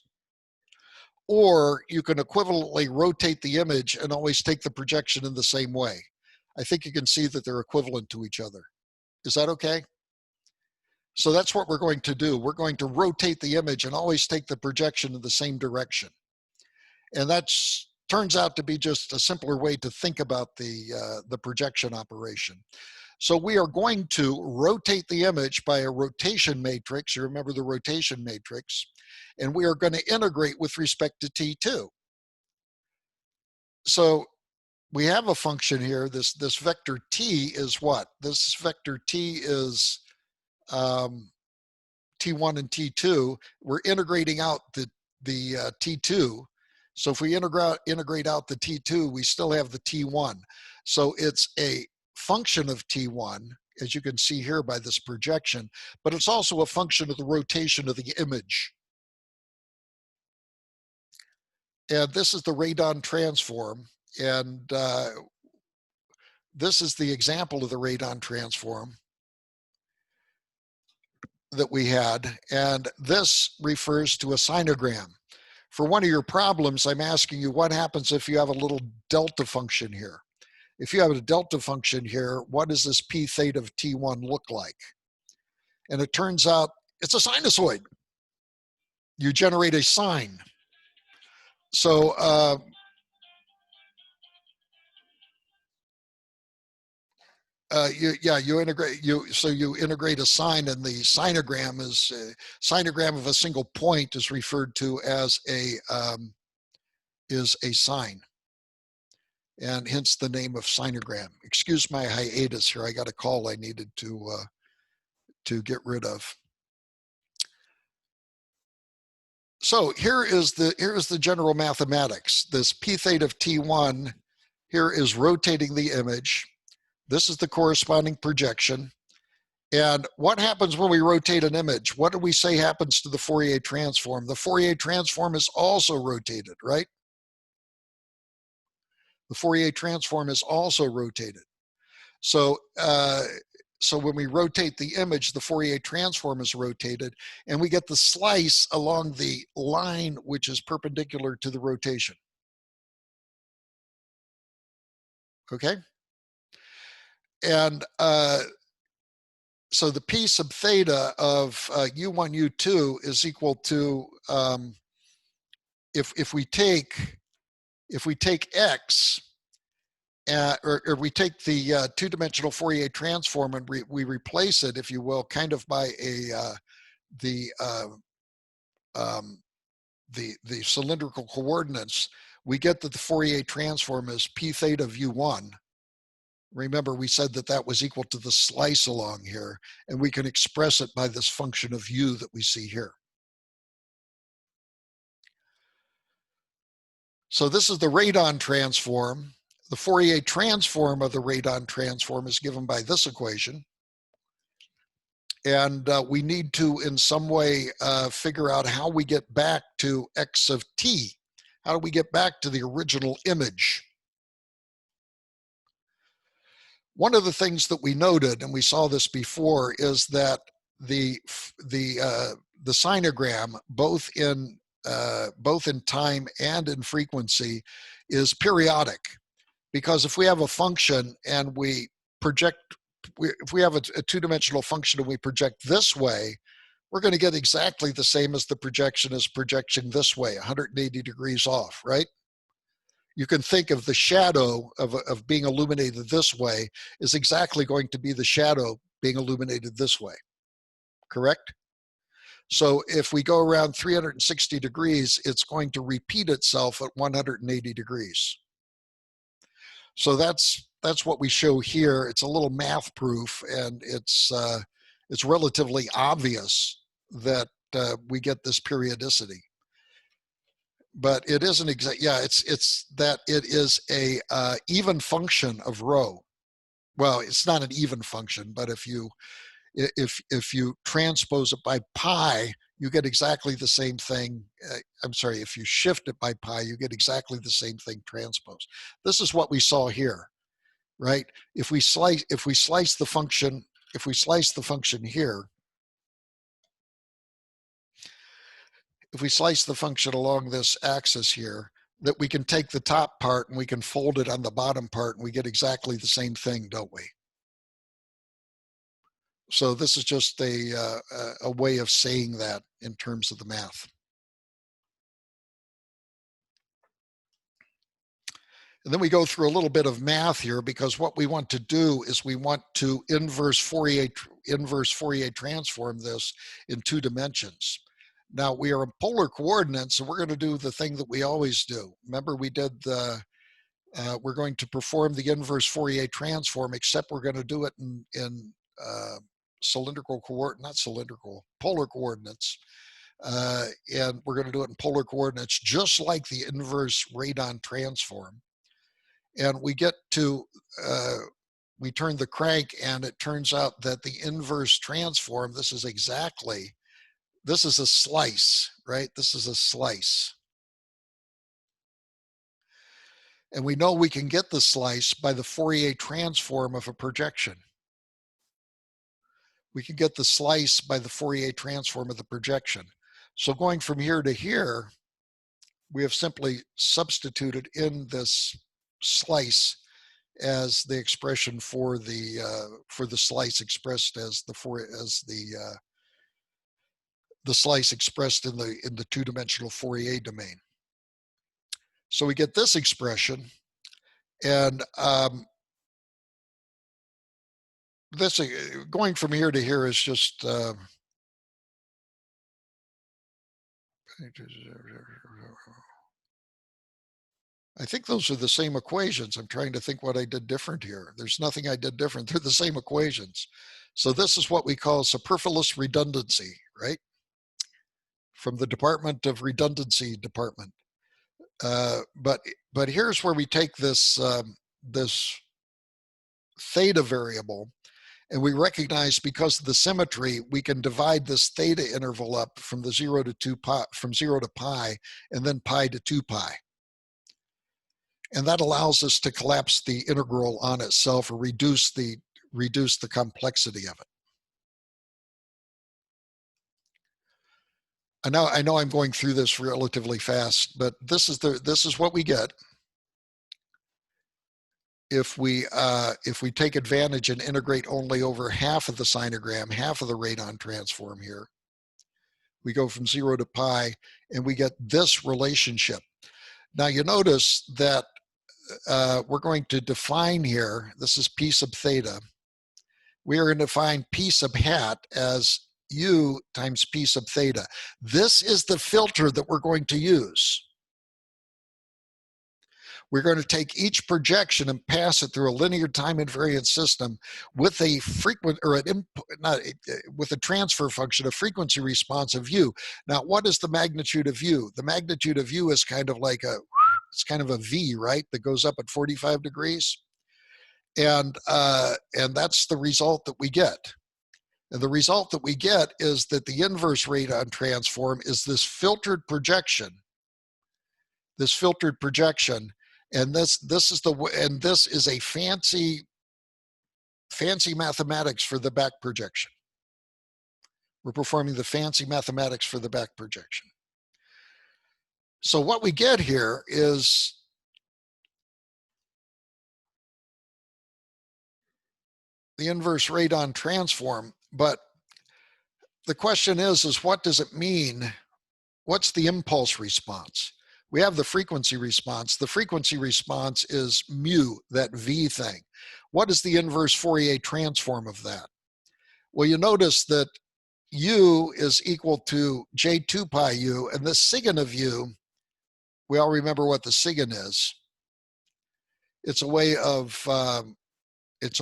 or you can equivalently rotate the image and always take the projection in the same way. I think you can see that they're equivalent to each other. Is that okay? So that's what we're going to do. We're going to rotate the image and always take the projection in the same direction. And that turns out to be just a simpler way to think about the projection operation. So we are going to rotate the image by a rotation matrix. You remember the rotation matrix. And we are going to integrate with respect to T2. So we have a function here. This vector T is what? This vector T is T1 and T2. We're integrating out the T2. So if we integrate out the T2, we still have the T1. So it's a function of T1, as you can see here by this projection, but it's also a function of the rotation of the image. And this is the radon transform. And this is the example of the radon transform that we had. And this refers to a synogram. For one of your problems, I'm asking you what happens if you have a little delta function here. If you have a delta function here, what does this p theta of T1 look like? And it turns out it's a sinusoid. You generate a sine. So you integrate a sine, and the sinogram is sinogram of a single point is referred to as a sine, and hence the name of sinogram. Excuse my hiatus here. I got a call I needed to get rid of. So here is the general mathematics. This p theta of T1 here is rotating the image. This is the corresponding projection. And what happens when we rotate an image? What do we say happens to the Fourier transform? The Fourier transform is also rotated, right? The Fourier transform is also rotated. So, so when we rotate the image, the Fourier transform is rotated, and we get the slice along the line which is perpendicular to the rotation. Okay. And so the P sub theta of U1, U2 is equal to, if we take X, or we take the two-dimensional Fourier transform and we replace it, if you will, kind of by the cylindrical coordinates, we get that the Fourier transform is P theta of U1. Remember, we said that that was equal to the slice along here, and we can express it by this function of U that we see here. So this is the Radon transform. The Fourier transform of the Radon transform is given by this equation. And we need to, in some way, figure out how we get back to X of t. How do we get back to the original image? One of the things that we noted, and we saw this before, is that the sinogram, both in time and in frequency, is periodic. Because if we have a function and we project, if we have a two-dimensional function and we project this way, we're going to get exactly the same as the projection this way, 180 degrees off, right? You can think of the shadow of being illuminated this way is exactly going to be the shadow being illuminated this way, correct? So if we go around 360 degrees, it's going to repeat itself at 180 degrees. So that's what we show here. It's a little math proof, and it's relatively obvious that we get this periodicity. But it isn't exact. Yeah, it's that it is a even function of rho. Well, it's not an even function, but if you transpose it by pi, you get exactly the same thing. I'm sorry, if you shift it by pi, you get exactly the same thing transposed. This is what we saw here, right? If we slice the function here, if we slice the function along this axis here, that we can take the top part and we can fold it on the bottom part and we get exactly the same thing, don't we? So this is just a way of saying that in terms of the math. And then we go through a little bit of math here, because what we want to do is we want to inverse Fourier transform this in 2 dimensions. Now we are in polar coordinates, so we're going to do the thing that we always do. Remember, we did we're going to perform the inverse Fourier transform, except we're going to do it in polar coordinates. And we're going to do it in polar coordinates, just like the inverse Radon transform. And we get to, we turn the crank, and it turns out that the inverse transform, this is a slice, right? This is a slice. And we know we can get the slice by the Fourier transform of a projection. We can get the slice by the Fourier transform of the projection. So going from here to here, we have simply substituted in this slice as the expression for the slice expressed as the slice expressed in the 2-dimensional Fourier domain. So we get this expression, and this going from here to here is just I think those are the same equations. I'm trying to think what I did different here. There's nothing I did different. They're the same equations. So this is what we call superfluous redundancy, right? From the Department of Redundancy Department. But here's where we take this this theta variable, and we recognize, because of the symmetry, we can divide this theta interval up from the 0 to 2 pi, from 0 to pi, and then pi to 2 pi. And that allows us to collapse the integral on itself, or reduce the complexity of it. I know I'm going through this relatively fast, but this is what we get. if we take advantage and integrate only over half of the sinogram, half of the radon transform here, we go from 0 to pi, and we get this relationship. Now you notice that we're going to define here, this is p sub theta. We are going to define p sub hat as u times p sub theta. This is the filter that we're going to use. We're going to take each projection and pass it through a linear time invariant system with a frequent or with a transfer function, a frequency response of u. Now, what is the magnitude of u? The magnitude of u is kind of like it's kind of a V, right? That goes up at 45 degrees. And that's the result that we get. And the result that we get is that the inverse radon transform is this filtered projection. This filtered projection. And this is a fancy mathematics for the back projection. We're performing the fancy mathematics for the back projection. So what we get here is the inverse radon transform, but the question is what does it mean? What's the impulse response? We have the frequency response. The frequency response is mu, that V thing. What is the inverse Fourier transform of that? Well, you notice that u is equal to j2 pi u, and the secant of u, we all remember what the secant is. It's a way of, it's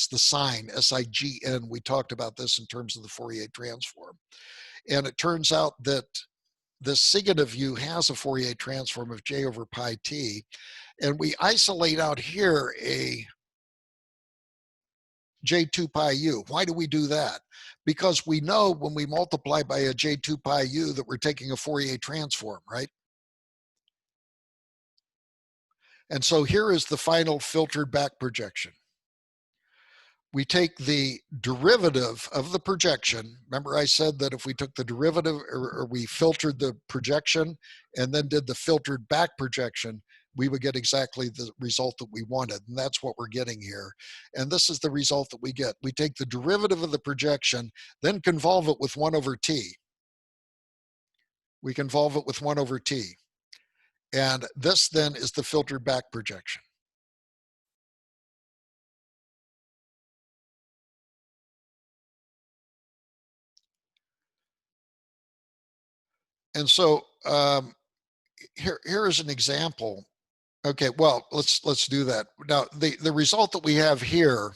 the sign, S-I-G-N. We talked about this in terms of the Fourier transform. And it turns out that the secant of u has a Fourier transform of j over pi t. And we isolate out here a j2 pi u. Why do we do that? Because we know when we multiply by a j2 pi u that we're taking a Fourier transform, right? And so here is the final filtered back projection. We take the derivative of the projection. Remember I said that if we took the derivative or we filtered the projection and then did the filtered back projection, we would get exactly the result that we wanted. And that's what we're getting here. And this is the result that we get. We take the derivative of the projection, then convolve it with 1 over t. We convolve it with 1 over t. And this then is the filtered back projection. And so here is an example. Okay, well, let's do that. Now, the result that we have here,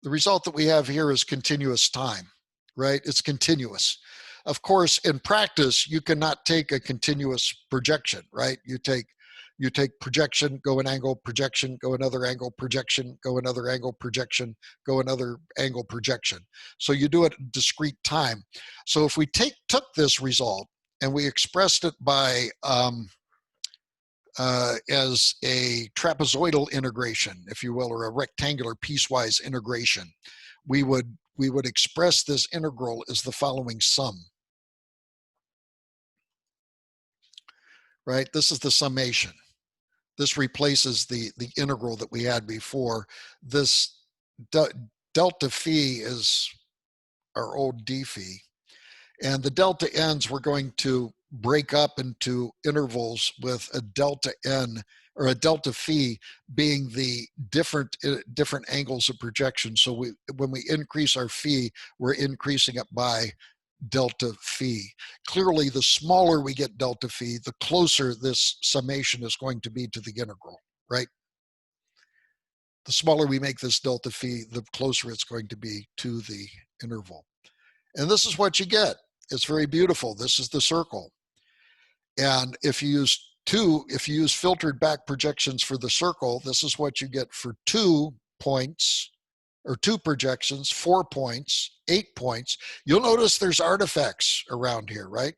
is continuous time, right? It's continuous. Of course, in practice, you cannot take a continuous projection, right? You take projection, go an angle, projection, go another angle, projection, go another angle, projection, go another angle, projection. So you do it in discrete time. So if we took this result and we expressed it by as a trapezoidal integration, if you will, or a rectangular piecewise integration, we would express this integral as the following sum. Right? This is the summation. This replaces the integral that we had before. This delta phi is our old d phi. And the delta n's we're going to break up into intervals with a delta n, or a delta phi being the different angles of projection. So when we increase our phi, we're increasing it by delta phi. Clearly, the smaller we get delta phi, the closer this summation is going to be to the integral, right? The smaller we make this delta phi, the closer it's going to be to the interval. And this is what you get. It's very beautiful. This is the circle. And if you use filtered back projections for the circle, this is what you get for 2 points, or 2 projections, 4 points, 8 points. You'll notice there's artifacts around here, right?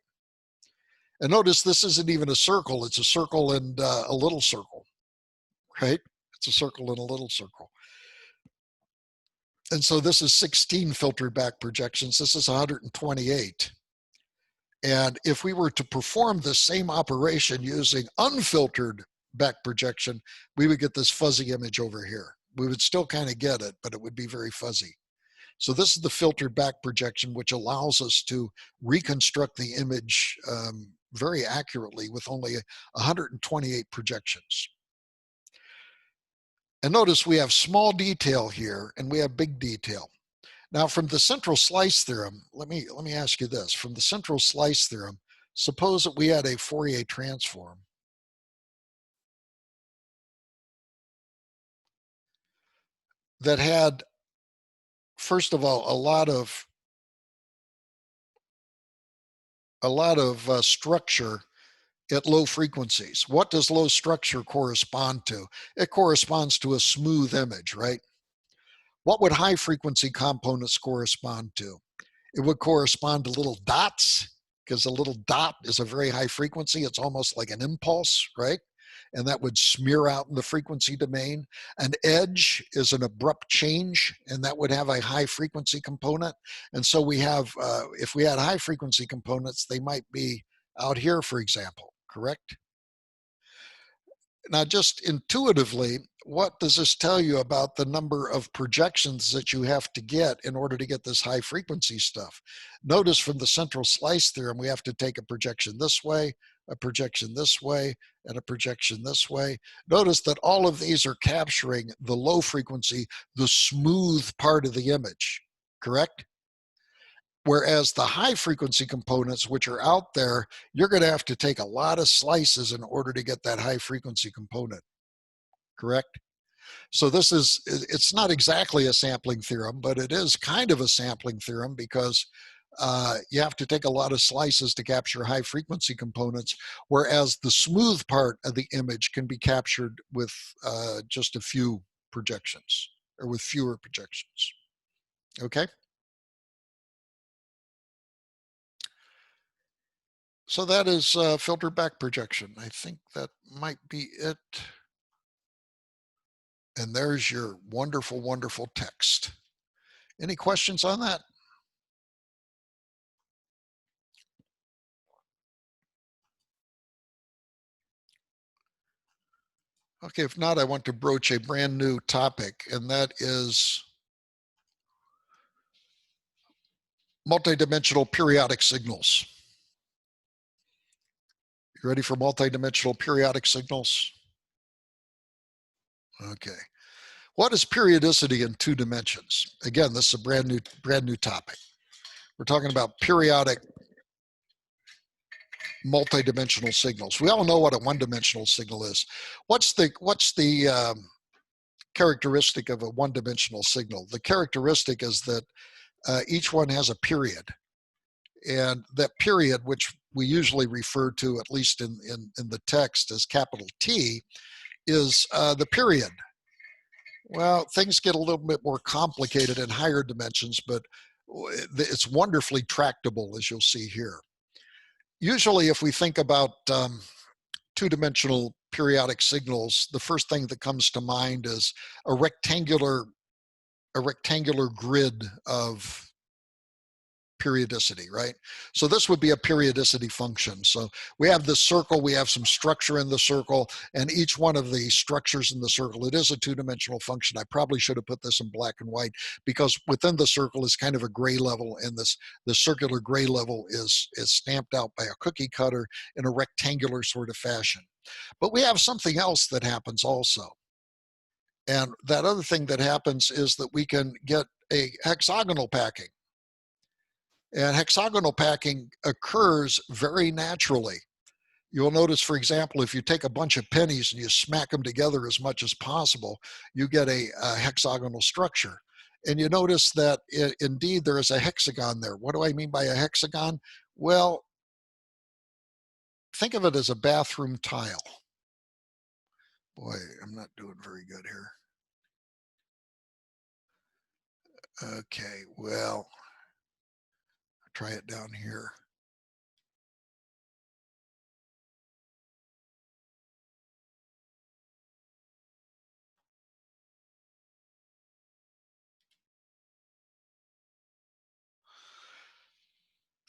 And notice this isn't even a circle. It's a circle and a little circle, right? It's a circle and a little circle. And so this is 16 filtered back projections. This is 128. And if we were to perform the same operation using unfiltered back projection, we would get this fuzzy image over here. We would still kind of get it, but it would be very fuzzy. So this is the filtered back projection, which allows us to reconstruct the image very accurately with only 128 projections. And notice we have small detail here and we have big detail. Now from the central slice theorem, let me ask you this. From the central slice theorem, suppose that we had a Fourier transform that had, first of all, a lot of structure at low frequencies. What does low structure correspond to? It corresponds to a smooth image, right? What would high frequency components correspond to? It would correspond to little dots, because a little dot is a very high frequency. It's almost like an impulse, right? And that would smear out in the frequency domain. An edge is an abrupt change, and that would have a high frequency component. And so we have, if we had high frequency components, they might be out here, for example, correct? Now, just intuitively, what does this tell you about the number of projections that you have to get in order to get this high frequency stuff? Notice from the central slice theorem, we have to take a projection this way, a projection this way, and a projection this way. Notice that all of these are capturing the low frequency, the smooth part of the image, correct? Whereas the high frequency components, which are out there, you're going to have to take a lot of slices in order to get that high frequency component, correct? So this is, it's not exactly a sampling theorem, but it is kind of a sampling theorem because you have to take a lot of slices to capture high frequency components, whereas the smooth part of the image can be captured with just a few projections or with fewer projections, okay? So that is filter back projection. I think that might be it. And there's your wonderful, wonderful text. Any questions on that? Okay, if not, I want to broach a brand new topic, and that is multidimensional periodic signals. You ready for multidimensional periodic signals? Okay. What is periodicity in 2 dimensions? Again, this is a brand new topic. We're talking about periodic multidimensional signals. We all know what a one-dimensional signal is. What's the characteristic of a one-dimensional signal? The characteristic is that each one has a period, and that period, which we usually refer to, at least in the text, as capital T, is the period. Well, things get a little bit more complicated in higher dimensions, but it's wonderfully tractable, as you'll see here. Usually, if we think about 2-dimensional periodic signals, the first thing that comes to mind is a rectangular grid of periodicity, right? So this would be a periodicity function. So we have this circle, we have some structure in the circle, and each one of the structures in the circle, it is a 2-dimensional function. I probably should have put this in black and white because within the circle is kind of a gray level, and the circular gray level is stamped out by a cookie cutter in a rectangular sort of fashion. But we have something else that happens also. And that other thing that happens is that we can get a hexagonal packing. And hexagonal packing occurs very naturally. You'll notice, for example, if you take a bunch of pennies and you smack them together as much as possible, you get a hexagonal structure. And you notice that indeed there is a hexagon there. What do I mean by a hexagon? Well, think of it as a bathroom tile. Boy, I'm not doing very good here. Okay, well, try it down here.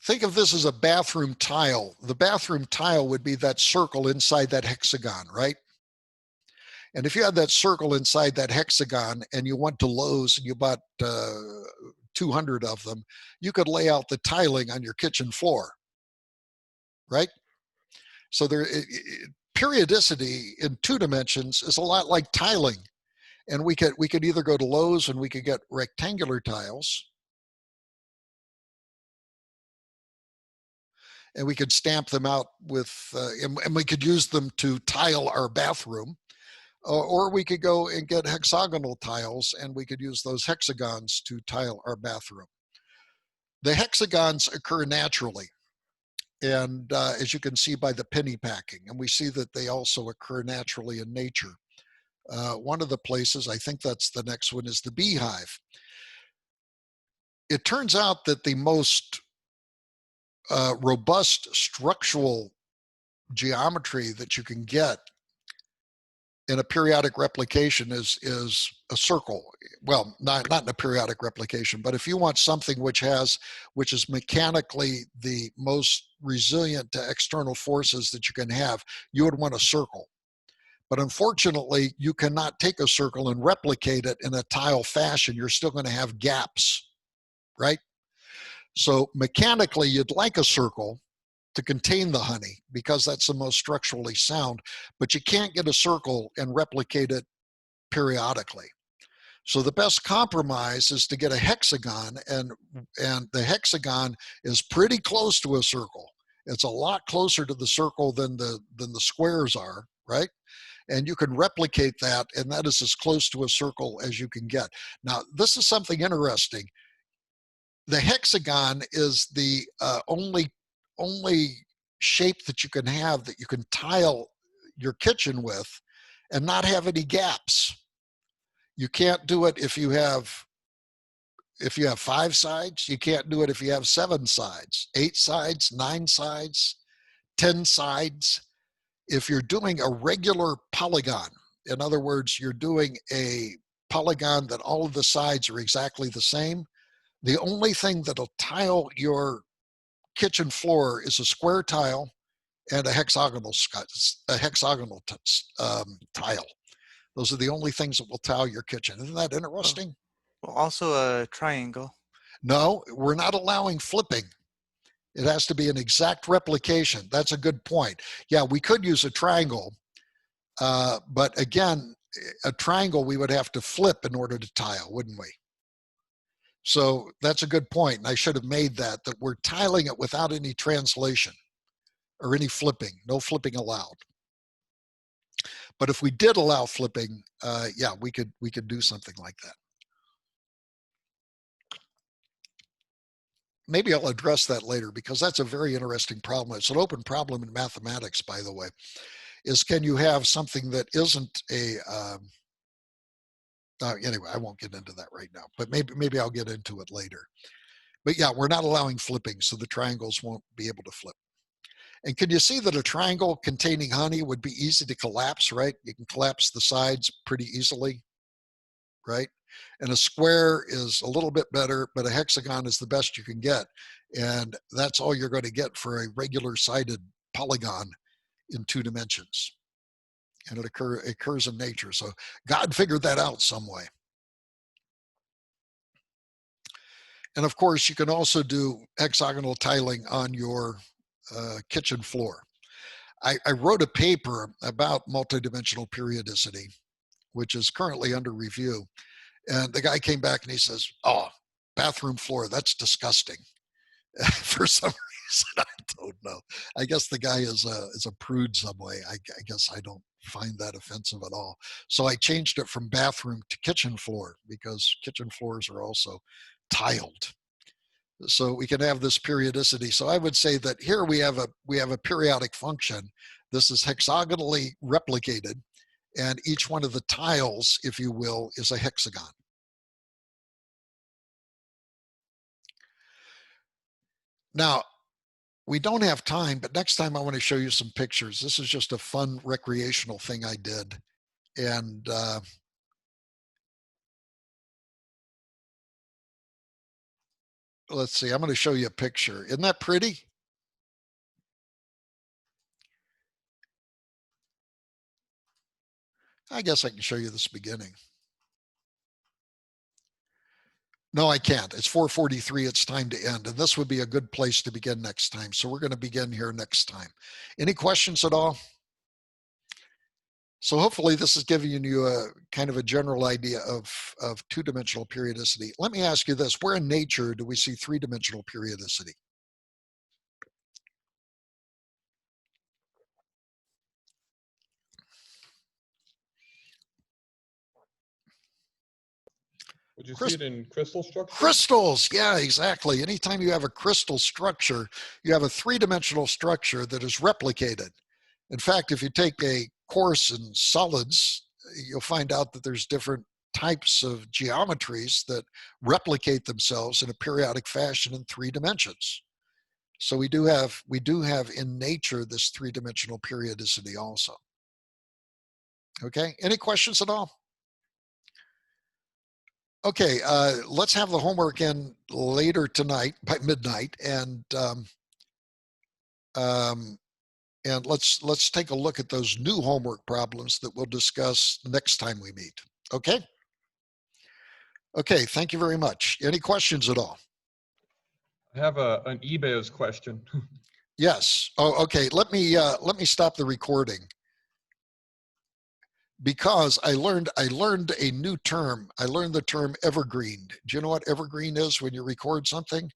Think of this as a bathroom tile. The bathroom tile would be that circle inside that hexagon, right? And if you had that circle inside that hexagon and you went to Lowe's and you bought 200 of them, you could lay out the tiling on your kitchen floor, right? So periodicity in 2 dimensions is a lot like tiling. And we could either go to Lowe's and we could get rectangular tiles, and we could stamp them out with, and we could use them to tile our bathroom, or we could go and get hexagonal tiles and we could use those hexagons to tile our bathroom. The hexagons occur naturally, and as you can see by the penny packing, and we see that they also occur naturally in nature. One of the places, I think that's the next one, is the Beehive. It turns out that the most robust structural geometry that you can get in a periodic replication is a circle. Well, not in a periodic replication, but if you want something which is mechanically the most resilient to external forces that you can have, you would want a circle. But unfortunately, you cannot take a circle and replicate it in a tile fashion. You're still going to have gaps, right? So mechanically, you'd like a circle to contain the honey because that's the most structurally sound, but you can't get a circle and replicate it periodically. So the best compromise is to get a hexagon, and the hexagon is pretty close to a circle. It's a lot closer to the circle than the squares are, right? And you can replicate that, and that is as close to a circle as you can get. Now, this is something interesting. The hexagon is the only shape that you can have that you can tile your kitchen with and not have any gaps. You can't do it if you have 5 sides. You can't do it if you have 7 sides, 8 sides, 9 sides, 10 sides. If you're doing a regular polygon, in other words, you're doing a polygon that all of the sides are exactly the same, the only thing that'll tile your kitchen floor is a square tile and a hexagonal tile. Those are the only things that will tile your kitchen. Isn't that interesting? Well, also a triangle. No, we're not allowing flipping. It has to be an exact replication. That's a good point. Yeah, we could use a triangle, but again, a triangle we would have to flip in order to tile, wouldn't we? So that's a good point. And I should have made that we're tiling it without any translation or any flipping, no flipping allowed. But if we did allow flipping, yeah, we could do something like that. Maybe I'll address that later because that's a very interesting problem. It's an open problem in mathematics, by the way, is can you have something that isn't a, anyway, I won't get into that right now, but maybe I'll get into it later. But yeah, we're not allowing flipping, so the triangles won't be able to flip. And can you see that a triangle containing honey would be easy to collapse, right? You can collapse the sides pretty easily, right? And a square is a little bit better, but a hexagon is the best you can get. And that's all you're going to get for a regular sided polygon in 2 dimensions. And it occurs in nature. So God figured that out some way. And of course, you can also do hexagonal tiling on your kitchen floor. I wrote a paper about multidimensional periodicity, which is currently under review. And the guy came back and he says, "Oh, bathroom floor, that's disgusting." For some reason, I don't know. I guess the guy is a prude some way. I guess I don't find that offensive at all. So I changed it from bathroom to kitchen floor because kitchen floors are also tiled. So we can have this periodicity. So I would say that here we have a periodic function. This is hexagonally replicated, and each one of the tiles, if you will, is a hexagon. Now, we don't have time, but next time I want to show you some pictures. This is just a fun recreational thing I did. And let's see, I'm going to show you a picture. Isn't that pretty? I guess I can show you this beginning. No, I can't. It's 4:43. It's time to end. And this would be a good place to begin next time. So we're going to begin here next time. Any questions at all? So hopefully this is giving you a kind of a general idea of two-dimensional periodicity. Let me ask you this. Where in nature do we see three-dimensional periodicity? Would you see it in crystal structure? Crystals, yeah, exactly. Anytime you have a crystal structure, you have a three-dimensional structure that is replicated. In fact, if you take a course in solids, you'll find out that there's different types of geometries that replicate themselves in a periodic fashion in 3 dimensions. So we do have in nature this three-dimensional periodicity also. Okay, any questions at all? Okay, let's have the homework in later tonight by midnight, and let's take a look at those new homework problems that we'll discuss next time we meet. Okay. Okay. Thank you very much. Any questions at all? I have an eBay's question. Yes. Oh, okay. Let me stop the recording, because I learned a new term. I learned the term evergreen. Do you know what evergreen is when you record something?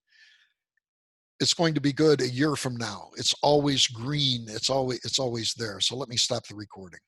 It's going to be good a year from now. It's always green. It's always there. So let me stop the recording.